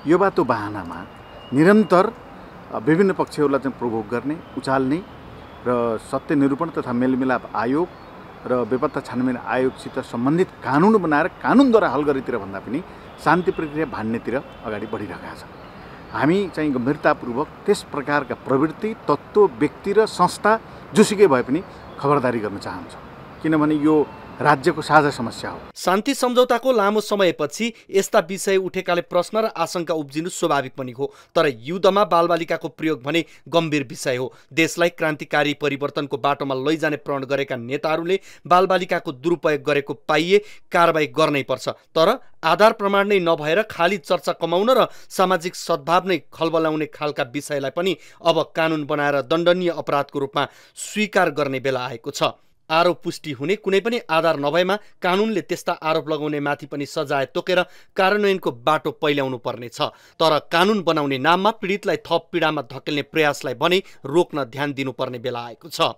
यो बाटो बहानामा निरन्तर विभिन्न पक्षहरूलाई चाहिँ प्रोभोक गर्ने, उचाल्ने र सत्य निरूपण तथा मेलमिलाप आयोग र बेपत्ता छानबिन आयोगसित सम्बन्धित कानुन बनाएर कानुनद्वारा हल गरेतिर भन्दा पनि शान्ति प्रक्रिया भाड्नेतिर अगाडि बढिरहेका छन्। हामी चाहिँ गम्भीरतापूर्वक त्यस प्रकारका प्रवृत्ति, तत्त्व, व्यक्ति र संस्था जोसुकै भए पनि खबरदारी गर्न चाहन्छौँ, किनभने यो राज्यको साझा समस्या हो। शान्ति सम्झौताको लामो समयपछि यस्ता विषय उठेकाले प्रश्न र आशंका उब्जिनु स्वाभाविक पनि हो। तर युद्धमा बालबालिकाको प्रयोग भने गम्भीर विषय हो। देशलाई क्रान्तिकारी परिवर्तनको बाटोमा लैजाने प्रण गरेका नेताहरूले बालबालिकाको दुरुपयोग गरेको पाइए कारबाही गर्नै पर्छ। तर आधार प्रमाण नै नभएर खाली चर्चा कमाउन र सामाजिक सद्भाव नै खलबलाउने खालका विषयलाई पनि अब कानुन बनाएर दण्डनीय अपराधको रूपमा स्वीकार गर्ने बेला आएको छ। आरोप पुष्टि हुने कुनै पनि आधार नभएमा कानुनले त्यस्ता आरोप लगाउने माथि पनि सजाय तोकेर कार्यान्वयनको बाटो पहिल्याउनु पर्नेछ। तर कानुन बनाउने नाममा पीडितलाई थप पीडामा धकेल्ने प्रयासलाई भने रोक्न ध्यान दिनुपर्ने बेला आएको छ।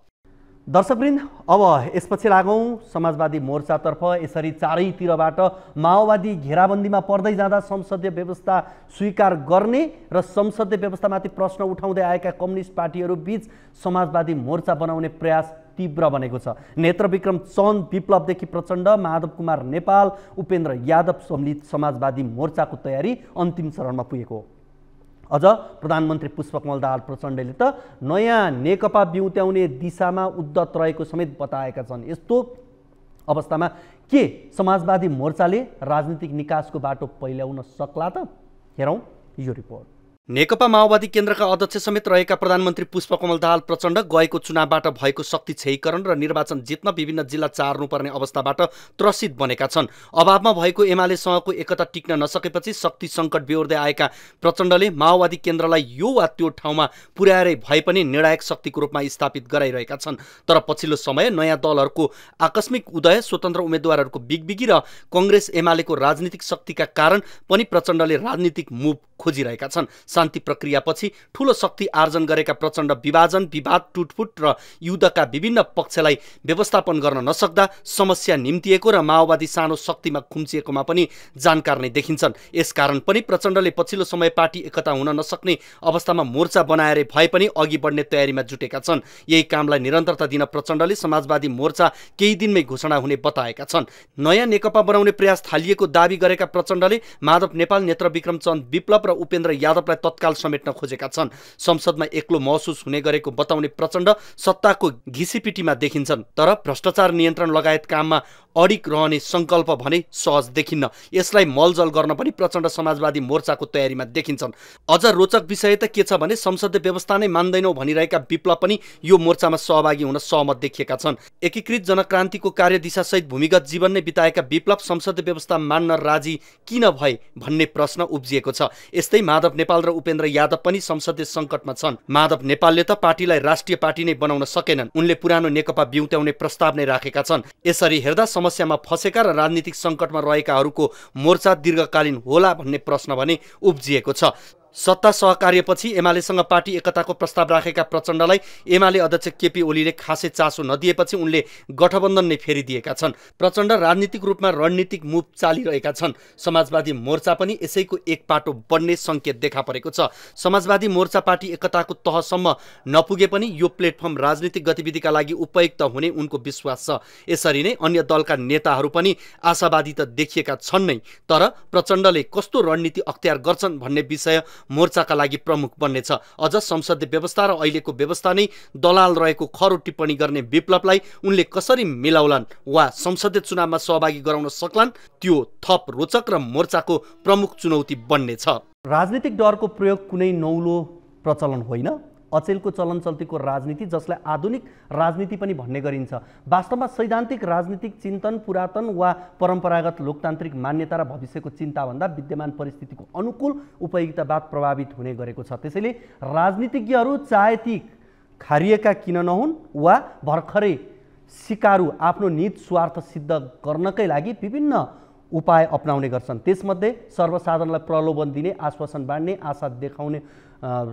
दर्शकवृन्द, अब यसपछि लागौँ समाजवादी मोर्चातर्फ। यसरी चारैतिरबाट माओवादी घेराबन्दीमा पर्दै जाँदा संसदीय व्यवस्था स्वीकार गर्ने र संसदीय व्यवस्थामाथि प्रश्न उठाउँदै आएका कम्युनिस्ट पार्टीहरू बीच समाजवादी मोर्चा बनाउने प्रयास तीव्र बनेको छ। नेत्रविक्रम चन्द विप्लवदेखि प्रचण्ड, माधव कुमार नेपाल, उपेन्द्र यादव सम्मिलित समाजवादी मोर्चाको तयारी अन्तिम चरणमा पुगेको हो। अझ प्रधानमन्त्री पुष्पकमल दाहाल प्रचण्डले त नयाँ नेकपा बिउत्याउने दिशामा उद्यत रहेको समेत बताएका छन्। यस्तो अवस्थामा के समाजवादी मोर्चाले राजनीतिक निकासको बाटो पहिल्याउन सक्ला त? हेरौँ यो रिपोर्ट। नेकपा माओवादी केन्द्रका अध्यक्ष समेत रहेका प्रधानमन्त्री पुष्पकमल दाहाल प्रचण्ड गएको चुनावबाट भएको शक्ति क्षयीकरण र निर्वाचन जित्न विभिन्न जिल्ला चार्नुपर्ने अवस्थाबाट त्रसित बनेका छन्। अभावमा भएको एमालेसँगको एकता टिक्न नसकेपछि शक्ति सङ्कट बेहोर्दै आएका प्रचण्डले माओवादी केन्द्रलाई यो वा त्यो ठाउँमा पुर्याएरै भए पनि निर्णायक शक्तिको रूपमा स्थापित गराइरहेका छन्। तर पछिल्लो समय नयाँ दलहरूको आकस्मिक उदय, स्वतन्त्र उम्मेद्वारहरूको बिगबिगी र कङ्ग्रेस एमालेको राजनीतिक शक्तिका कारण पनि प्रचण्डले राजनीतिक मुभ खोजिरहेका छन्। शान्ति प्रक्रियापछि ठूलो शक्ति आर्जन गरेका प्रचण्ड विभाजन, विवाद, टुटफुट र युद्धका विभिन्न पक्षलाई व्यवस्थापन गर्न नसक्दा समस्या निम्तिएको र माओवादी सानो शक्तिमा खुम्चिएकोमा पनि जानकार नै देखिन्छन्। यसकारण पनि प्रचण्डले पछिल्लो समय पार्टी एकता हुन नसक्ने अवस्थामा मोर्चा बनाएरै भए पनि अघि बढ्ने तयारीमा जुटेका छन्। यही कामलाई निरन्तरता दिन प्रचण्डले समाजवादी मोर्चा केही दिनमै घोषणा हुने बताएका छन्। नयाँ नेकपा बनाउने प्रयास थालिएको दावी गरेका प्रचण्डले माधव नेपाल, नेत्रविक्रम चन्द विप्लव र उपेन्द्र यादवलाई तत्काल समेट्न खोजेका छन्। संसदमा एक्लो महसुस हुने गरेको बताउने प्रचण्ड सत्ताको घिसिपिटीमा देखिन्छन्। तर भ्रष्टाचार नियन्त्रण लगायत काममा अडिग रहने सङ्कल्प भने सहज देखिन्न। यसलाई मलजल गर्न पनि प्रचण्ड समाजवादी मोर्चाको तयारीमा देखिन्छन्। अझ रोचक विषय त के छ भने संसदीय व्यवस्था नै मान्दैनौ भनिरहेका विप्लव पनि यो मोर्चामा सहभागी हुन सहमत देखिएका छन्। एकीकृत जनक्रान्तिको कार्यदिशासहित भूमिगत जीवन नै बिताएका विप्लव संसदीय व्यवस्था मान्न राजी किन भए भन्ने प्रश्न उब्जिएको छ। यस्तै माधव नेपाल र उपेन्द्र यादव पनि संसदीय सङ्कटमा छन्। माधव नेपालले त पार्टीलाई राष्ट्रिय पार्टी नै बनाउन सकेनन्। उनले पुरानो नेकपा बिउत्याउने प्रस्ताव नै राखेका छन्। यसरी हेर्दा समस्यामा फँसेका र राजनीतिक सङ्कटमा रहेकाहरूको मोर्चा दीर्घकालीन होला भन्ने प्रश्न भने उब्जिएको छ। सत्ता सहकार्यपछि एमालेसँग पार्टी एकताको प्रस्ताव राखेका प्रचण्डलाई एमाले अध्यक्ष केपी ओलीले खासै चासो नदिएपछि उनले गठबन्धन नै फेरिदिएका छन्। प्रचण्ड राजनीतिक रूपमा रणनीतिक मुभ चालिरहेका छन्। समाजवादी मोर्चा पनि यसैको एक पाटो बढ्ने सङ्केत देखा परेको छ। समाजवादी मोर्चा पार्टी एकताको तहसम्म नपुगे पनि यो प्लेटफर्म राजनीतिक गतिविधिका लागि उपयुक्त हुने उनको विश्वास छ। यसरी नै अन्य दलका नेताहरू पनि आशावादी त देखिएका छन् नै, तर प्रचण्डले कस्तो रणनीति अख्तियार गर्छन् भन्ने विषय मोर्चाका लागि प्रमुख बन्नेछ। अझ संसदीय व्यवस्था र अहिलेको व्यवस्था नै दलाल रहेको खरो टिप्पणी गर्ने विप्लवलाई उनले कसरी मिलाउलान् वा संसदीय चुनावमा सहभागी गराउन सक्लान्, त्यो थप रोचक र मोर्चाको प्रमुख चुनौती बन्नेछ। राजनीतिक डरको प्रयोग कुनै नौलो प्रचलन होइन, अचेलको चलन चल्तीको राजनीति, जसलाई आधुनिक राजनीति पनि भन्ने गरिन्छ। वास्तवमा सैद्धान्तिक राजनीतिक चिन्तन पुरातन वा परम्परागत लोकतान्त्रिक मान्यता र भविष्यको चिन्ताभन्दा विद्यमान परिस्थितिको अनुकूल उपयोगितावाद प्रभावित हुने गरेको छ। त्यसैले राजनीतिज्ञहरू चाहे ती खारिएका किन नहुन् वा भर्खरै सिकारु आफ्नो निज स्वार्थ सिद्ध गर्नकै लागि विभिन्न उपाय अपनाउने गर्छन्। त्यसमध्ये सर्वसाधारणलाई प्रलोभन दिने, आश्वासन बाँड्ने, आशा देखाउने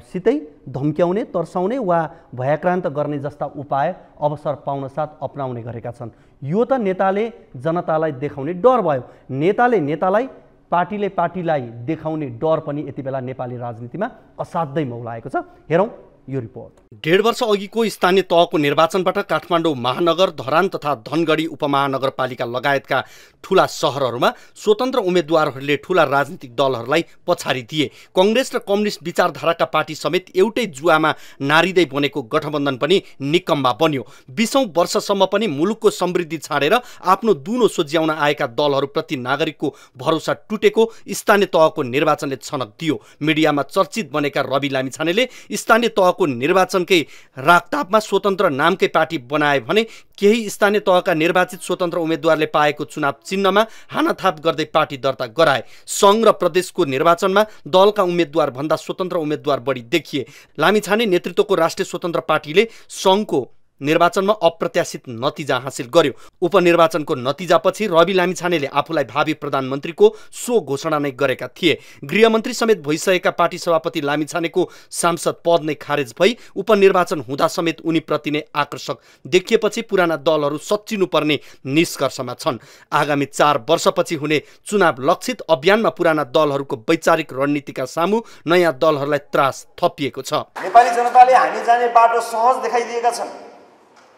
सितै धम्क्याउने, तर्साउने वा भयाक्रान्त गर्ने जस्ता उपाय अवसर पाउन साथ अपनाउने गरेका छन्। यो त नेताले जनतालाई देखाउने डर भयो। नेताले नेतालाई, पार्टीले पार्टीलाई देखाउने डर पनि यति बेला नेपाली राजनीतिमा असाध्यै मौलाएको छ। हेरौँ यो रिपोर्ट। 1.5 वर्ष अघिको स्थानीय तहको निर्वाचनबाट काठमाडौँ महानगर, धरान तथा धनगढी उपमहानगरपालिका लगायतका ठूला सहरहरूमा स्वतन्त्र उम्मेद्वारहरूले ठूला राजनीतिक दलहरूलाई पछाडि दिए। कांग्रेस र कम्युनिस्ट विचारधाराका पार्टी समेत एउटै जुवामा नारिँदै बनेको गठबन्धन पनि निकम्मा बन्यो। 20औं वर्षसम्म पनि मुलुकको समृद्धि छाडेर आफ्नो दुनो सोझ्याउन आएका दलहरूप्रति नागरिकको भरोसा टुटेको स्थानीय तहको निर्वाचनले छनक दियो। मिडियामा चर्चित बनेका रवि लामिछानेले स्थानीय तहको निर्वाचनकै रागतापमा स्वतन्त्र नामकै पार्टी बनाए भने केही स्थानीय तहका निर्वाचित स्वतन्त्र उम्मेद्वारले पाएको चुनाव चिन्हमा हानाथाप गर्दै पार्टी दर्ता गराए। सङ्घ र प्रदेशको निर्वाचनमा दलका उम्मेद्वार भन्दा स्वतन्त्र उम्मेद्वार बढी देखिए। लामिछाने नेतृत्वको राष्ट्रिय स्वतन्त्र पार्टीले सङ्घको निर्वाचनमा अप्रत्याशित नतिजा हासिल गर्यो। उपनिर्वाचनको नतिजापछि रवि लामिछानेले आफूलाई भावी प्रधानमन्त्रीको सो घोषणा नै गरेका थिए। गृहमन्त्री समेत भइसकेका पार्टी सभापति लामिछानेको सांसद पद नै खारेज भई उपनिर्वाचन हुँदा समेत उनीप्रति नै आकर्षक देखिएपछि पुराना दलहरू सच्चिनुपर्ने निष्कर्षमा छन्। आगामी 4 वर्षपछि हुने चुनाव लक्षित अभियानमा पुराना दलहरूको वैचारिक रणनीतिका सामु नयाँ दलहरूलाई त्रास थपिएको छ। नेपाली जनताले हामी जाने बाटो सहज देखाइदिएका छन्।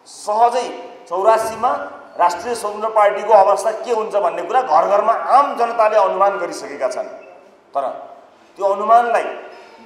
सहजै 84 मा राष्ट्रिय स्वतन्त्र पार्टीको अवस्था के हुन्छ भन्ने कुरा घर घरमा आम जनताले अनुमान गरिसकेका छन्। तर त्यो अनुमानलाई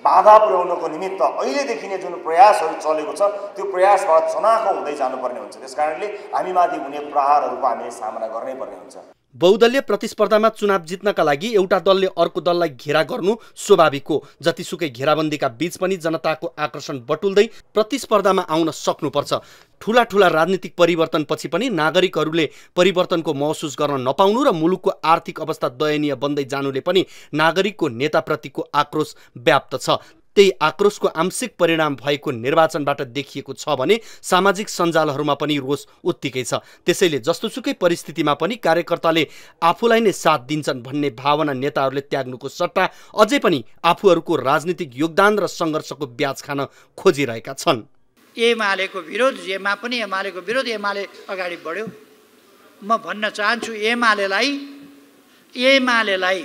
बाधा पुर्याउनको निमित्त अहिलेदेखि नै जुन प्रयासहरू चलेको छ त्यो प्रयासबाट चनाखो हुँदै जानुपर्ने हुन्छ। त्यसकारणले हामीमाथि हुने प्रहारहरूको हामीले सामना गर्नै पर्ने हुन्छ। बहुदलीय प्रतिस्पर्धामा चुनाव जित्नका लागि एउटा दलले अर्को दललाई घेरा गर्नु स्वाभाविक हो। जतिसुकै घेराबन्दीका बीच पनि जनताको आकर्षण बटुल्दै प्रतिस्पर्धामा आउन सक्नुपर्छ। ठूला ठूला राजनीतिक परिवर्तनपछि पनि नागरिकहरूले परिवर्तनको महसुस गर्न नपाउनु र मुलुकको आर्थिक अवस्था दयनीय बन्दै जानुले पनि नागरिकको नेताप्रतिको आक्रोश व्याप्त छ। त्यही आक्रोशको आंशिक परिणाम भएको निर्वाचनबाट देखिएको छ भने सामाजिक सञ्जालहरूमा पनि रोष उत्तिकै छ। त्यसैले जस्तोसुकै परिस्थितिमा पनि कार्यकर्ताले आफूलाई नै साथ दिन्छन् भन्ने भावना नेताहरूले त्याग्नुको सट्टा अझै पनि आफूहरूको राजनीतिक योगदान र सङ्घर्षको ब्याज खान खोजिरहेका छन्। एमालेको विरोध, जेमा पनि एमालेको विरोध, एमाले अगाडि बढ्यो। म भन्न चाहन्छु एमालेलाई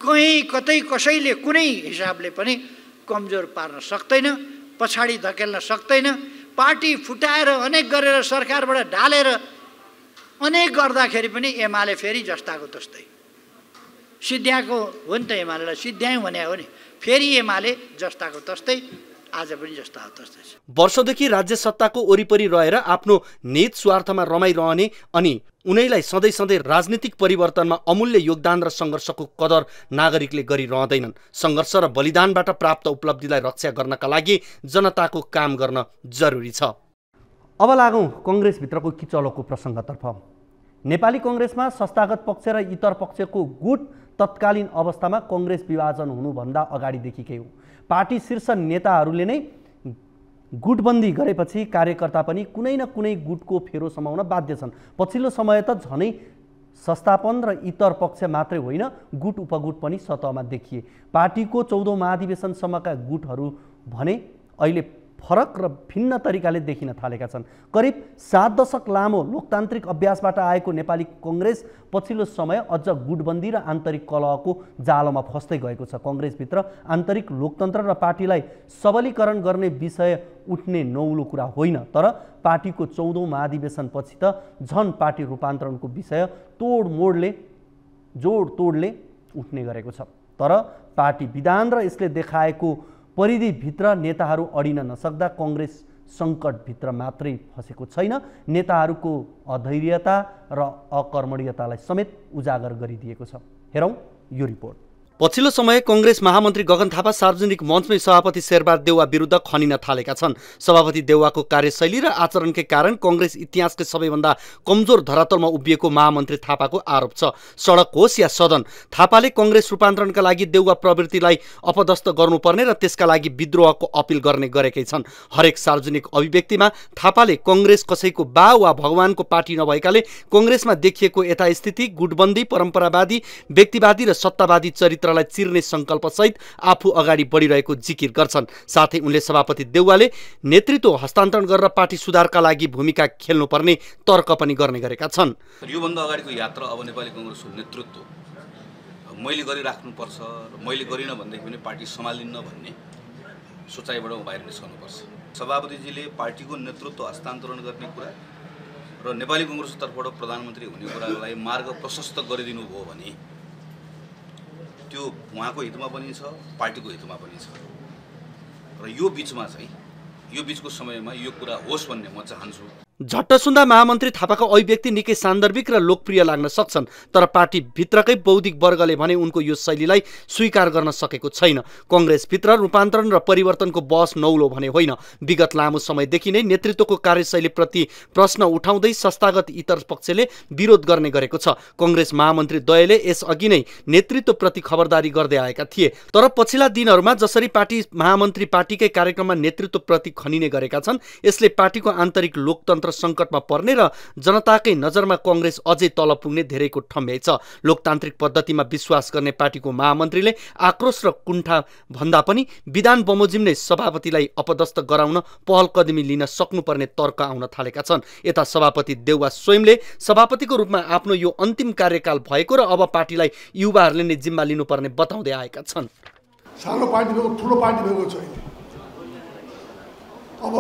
कहीँ कतै कसैले कुनै हिसाबले पनि कमजोर पार्न सक्दैन, पछाडि धकेल्न सक्दैन। पार्टी फुटाएर अनेक गरेर सरकारबाट ढालेर अनेक गर्दाखेरि पनि एमाले फेरि जस्ताको तस्तै सिद्ध्याएको हो नि त। एमालेलाई सिद्ध्यायौँ भने हो नि, फेरि एमाले जस्ताको तस्तै आज पनि जस्ता तस्तै छ। वर्षदेखि राज्य सत्ताको वरिपरि रहेर आफ्नो निज स्वार्थमा रमाइरहने अनि उनैलाई सधैँ सधैँ राजनीतिक परिवर्तनमा अमूल्य योगदान र सङ्घर्षको कदर नागरिकले गरिरहँदैनन्। सङ्घर्ष र बलिदानबाट प्राप्त उपलब्धिलाई रक्षा गर्नका लागि जनताको काम गर्न जरुरी छ। अब लागौँ कङ्ग्रेसभित्रको किचलोको प्रसङ्गतर्फ। नेपाली कङ्ग्रेसमा संस्थागत पक्ष र इतर पक्षको गुट तत्कालीन अवस्थामा कङ्ग्रेस विभाजन हुनुभन्दा अगाडिदेखिकै हो। पार्टी शीर्ष नेताहरूले नै गुटबन्दी गरेपछि कार्यकर्ता पनि कुनै न कुनै गुटको फेरो समाउन बाध्य छन्। पछिल्लो समय त झनै संस्थापन र इतर पक्ष मात्रै होइन, गुट उपगुट पनि सतहमा देखिए। पार्टीको 14औं महाधिवेशनसम्मका गुटहरू भने अहिले फरक र भिन्न तरिकाले देखिन थालेका छन्। करिब 7 दशक लामो लोकतान्त्रिक अभ्यासबाट आएको नेपाली कङ्ग्रेस पछिल्लो समय अझ गुटबन्दी र आन्तरिक कलहको जालोमा फस्दै गएको छ। कङ्ग्रेसभित्र आन्तरिक लोकतन्त्र र पार्टीलाई सबलीकरण गर्ने विषय उठ्ने नौलो कुरा होइन, तर पार्टीको 14औं महाधिवेशनपछि त झन पार्टी रूपान्तरणको विषय जोडतोडले उठ्ने गरेको छ। तर पार्टी विधान र यसले देखाएको परिधिभित्र नेताहरू अडिन नसक्दा कङ्ग्रेस सङ्कटभित्र मात्रै फसेको छैन, नेताहरूको अधैर्यता र अकर्मण्यतालाई समेत उजागर गरिदिएको छ। हेरौँ यो रिपोर्ट। पछिल्लो समय कङ्ग्रेस महामन्त्री गगन थापा सार्वजनिक मञ्चमै सभापति शेरबहादुर देउवा विरुद्ध खनिन थालेका छन्। सभापति देउवाको कार्यशैली र आचरणकै कारण कङ्ग्रेस इतिहासकै सबैभन्दा कमजोर धरातलमा उभिएको महामन्त्री थापाको आरोप छ। सडक होस् या सदन, थापाले कङ्ग्रेस रूपान्तरणका लागि देउवा प्रवृत्तिलाई अपदस्थ गर्नुपर्ने र त्यसका लागि विद्रोहको अपिल गर्ने गरेकै छन्। हरेक सार्वजनिक अभिव्यक्तिमा थापाले कङ्ग्रेस कसैको बा वा भगवानको पार्टी नभएकाले कङ्ग्रेसमा देखिएको यथास्थिति, गुटबन्दी, परम्परावादी, व्यक्तिवादी र सत्तावादी चरित्र चिर्ने संकल्पसहित आफू अगाडि बढिरहेको जिकिर गर्छन्। साथै उनले सभापति देउवाले नेतृत्व हस्तान्तरण गरेर पार्टी सुधारका लागि भूमिका खेल्नुपर्ने तर्क पनि गर्ने गरेका छन्। योभन्दा अगाडिको यात्रा अब नेपाली कङ्ग्रेसको नेतृत्व मैले गरिराख्नुपर्छ र मैले गरिनँ भनेदेखि पनि पार्टी सम्हालिन्न भन्ने सोचाइबाट बाहिर निस्कनुपर्छ। सभापतिजीले पार्टीको नेतृत्व हस्तान्तरण गर्ने कुरा र नेपाली कङ्ग्रेसको तर्फबाट प्रधानमन्त्री हुने कुरालाई मार्ग प्रशस्त गरिदिनु भयो भने त्यो उहाँको हितमा पनि छ, पार्टीको हितमा पनि छ। र यो बिचको समयमा यो कुरा होस् भन्ने म चाहन्छु। झट्ट सुन्दा महामन्त्री थापाका अभिव्यक्ति निकै सान्दर्भिक र लोकप्रिय लाग्न सक्छन्, तर पार्टीभित्रकै बौद्धिक वर्गले भने उनको यो शैलीलाई स्वीकार गर्न सकेको छैन। कङ्ग्रेसभित्र रूपान्तरण र परिवर्तनको बहस नौलो भने होइन। विगत लामो समयदेखि नै नेतृत्वको कार्यशैलीप्रति प्रश्न उठाउँदै संस्थागत इतर पक्षले विरोध गर्ने गरेको छ। कङ्ग्रेस महामन्त्री द्वयले यसअघि नै नेतृत्वप्रति खबरदारी गर्दै आएका थिए, तर पछिल्ला दिनहरूमा जसरी पार्टी महामन्त्री पार्टीकै कार्यक्रममा नेतृत्वप्रति खनिने गरेका छन्, यसले पार्टीको आन्तरिक लोकतन्त्र संकटमा पर्ने र जनताकै नजरमा कङ्ग्रेस अझै तल पुग्ने धेरैको ठम्ब्याइ छ। लोकतान्त्रिक पद्धतिमा विश्वास गर्ने पार्टीको महामन्त्रीले आक्रोश र कुण्ठा भन्दा पनि विधान बमोजिम नै सभापतिलाई अपदस्थ गराउन पहल कदमी लिन सक्नुपर्ने तर्क आउन थालेका छन्। यता सभापति देउवा स्वयंले सभापतिको रूपमा आफ्नो यो अन्तिम कार्यकाल भएको र अब पार्टीलाई युवाहरूले नै जिम्मा लिनुपर्ने बताउँदै आएका छन्। सानो पार्टी भएको ठुलो पार्टी भएको छैन, अब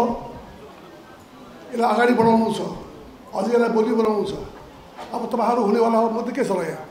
यसलाई अगाडि बढाउनु छ, अझै यसलाई बलियो बनाउनु छ। अब तपाईँहरू हुनेवाला हो, म त के छ र यहाँ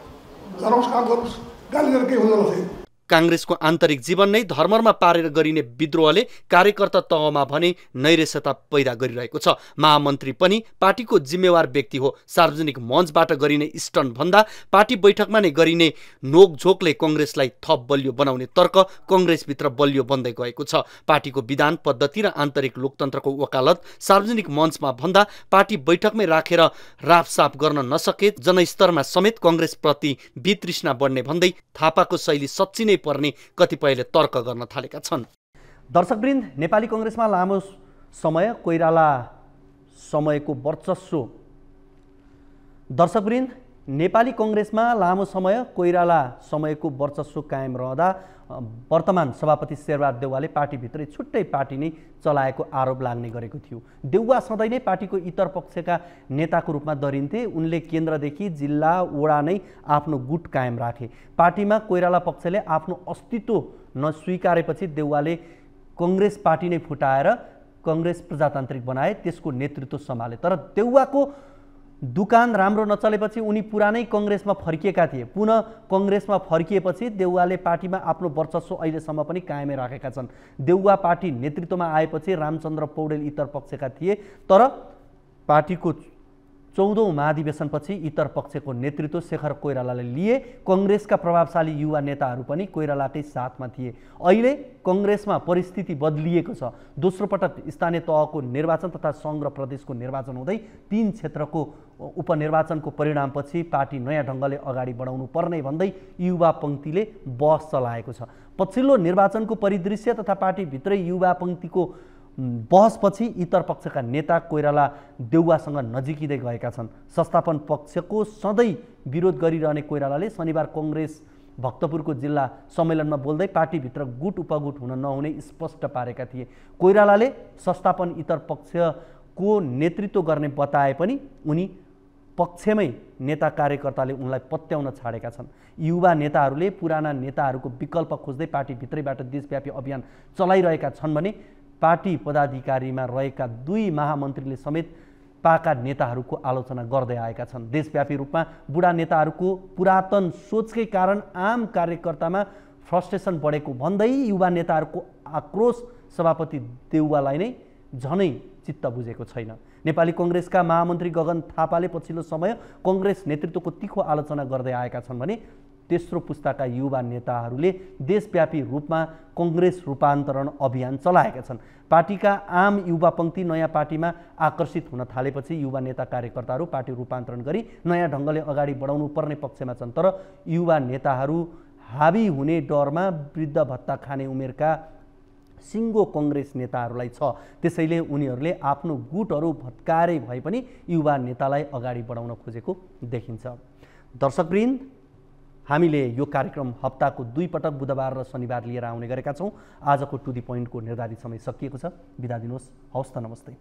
गराउँछ, काम गर्नुहोस्, गाली गरेर केही हुँदैन थिएन। काङ्ग्रेसको आन्तरिक जीवन नै धर्ममा पारेर गरिने विद्रोहले कार्यकर्ता तहमा भने नैराश्यता पैदा गरिरहेको छ। महामन्त्री पनि पार्टीको जिम्मेवार व्यक्ति हो। सार्वजनिक मञ्चबाट गरिने स्टन भन्दा पार्टी बैठकमा नै गरिने नोकझोकले कङ्ग्रेसलाई थप बलियो बनाउने तर्क कङ्ग्रेसभित्र बलियो बन्दै गएको छ। पार्टीको विधान पद्धति र आन्तरिक लोकतन्त्रको वकालत सार्वजनिक मञ्चमा भन्दा पार्टी बैठकमै राखेर राफसाफ गर्न नसके जनस्तरमा समेत कङ्ग्रेसप्रति वितृष्णा बढ्ने भन्दै थापाको शैली सच्ची नै पर्ने कतिपयले तर्क गर्न थालेका छन्। दर्शकवृन्द, नेपाली कङ्ग्रेसमा लामो समय कोइराला समयको वर्चस्व कायम रहँदा वर्तमान सभापति शेरबहादुर देउवाले पार्टीभित्रै छुट्टै पार्टी नै चलाएको आरोप लाग्ने गरेको थियो। देउवा सधैँ नै पार्टीको इतर पक्षका नेताको रूपमा दरिन्थे। उनले केन्द्रदेखि जिल्ला वडा नै आफ्नो गुट कायम राखे। पार्टीमा कोइराला पक्षले आफ्नो अस्तित्व नस्वीकारेपछि देउवाले कङ्ग्रेस पार्टी नै फुटाएर कङ्ग्रेस प्रजातान्त्रिक बनाए, त्यसको नेतृत्व सम्हाले। तर देउवाको दुकान राम्रो नचलेपछि उनी पुरानै कङ्ग्रेसमा फर्किएका थिए। पुनः कङ्ग्रेसमा फर्किएपछि देउवाले पार्टीमा आफ्नो वर्चस्व अहिलेसम्म पनि कायमै राखेका छन्। देउवा पार्टी नेतृत्वमा आएपछि रामचन्द्र पौडेल इतर पक्षका थिए, तर पार्टीको 14औं महाधिवेशनपछि इतर पक्षको नेतृत्व शेखर कोइरालाले लिए। कङ्ग्रेसका प्रभावशाली युवा नेताहरू पनि कोइरालाकै साथमा थिए। अहिले कङ्ग्रेसमा परिस्थिति बदलिएको छ। दोस्रो पटक स्थानीय तहको निर्वाचन तथा सङ्घ र प्रदेशको निर्वाचन हुँदै 3 क्षेत्रको उपनिर्वाचनको परिणामपछि पार्टी नयाँ ढङ्गले अगाडि बढाउनु पर्ने भन्दै युवा पङ्क्तिले बहस चलाएको छ। पछिल्लो निर्वाचनको परिदृश्य तथा पार्टीभित्रै युवा पङ्क्तिको बहसपछि इतर पक्षका नेता कोइराला देउवासँग नजिकिँदै गएका छन्। संस्थापन पक्षको सधैँ विरोध गरिरहने कोइरालाले शनिबार कङ्ग्रेस भक्तपुरको जिल्ला सम्मेलनमा बोल्दै पार्टीभित्र गुट उपगुट हुन नहुने स्पष्ट पारेका थिए। कोइरालाले संस्थापन इतर पक्षको नेतृत्व गर्ने बताए पनि उनी पक्षमै नेता कार्यकर्ताले उनलाई पत्याउन छाडेका छन्। युवा नेताहरूले पुराना नेताहरूको विकल्प खोज्दै पार्टीभित्रैबाट देशव्यापी अभियान चलाइरहेका छन् भने पार्टी पदाधिकारीमा रहेका 2 महामन्त्रीले समेत पाका नेताहरूको आलोचना गर्दै आएका छन्। देशव्यापी रूपमा बुढा नेताहरूको पुरातन सोचकै कारण आम कार्यकर्तामा फ्रस्ट्रेसन बढेको भन्दै युवा नेताहरूको आक्रोश सभापति देउवालाई नै झनै चित्त बुझेको छैन। नेपाली कङ्ग्रेसका महामन्त्री गगन थापाले पछिल्लो समय कङ्ग्रेस नेतृत्वको तीखो आलोचना गर्दै आएका छन् भने तेस्रो पुस्ताका युवा नेताहरूले देशव्यापी रूपमा कङ्ग्रेस रूपान्तरण अभियान चलाएका छन्। पार्टीका आम युवा पङ्क्ति नयाँ पार्टीमा आकर्षित हुन थालेपछि युवा नेता कार्यकर्ताहरू पार्टी रूपान्तरण गरी नयाँ ढङ्गले अगाडि बढाउनु पर्ने पक्षमा छन्। तर युवा नेताहरू हावी हुने डरमा वृद्ध भत्ता खाने उमेरका सिङ्गो कङ्ग्रेस नेताहरूलाई छ। त्यसैले उनीहरूले आफ्नो गुटहरू भत्कारे भए पनि युवा नेतालाई अगाडि बढाउन खोजेको देखिन्छ। दर्शकवृन्द, हामीले यो कार्यक्रम हप्ताको 2 पटक बुधबार र शनिबार लिएर आउने गरेका छौँ। आजको टु दी पोइन्टको निर्धारित समय सकिएको छ। बिदा दिनुहोस्। हवस् त, नमस्ते।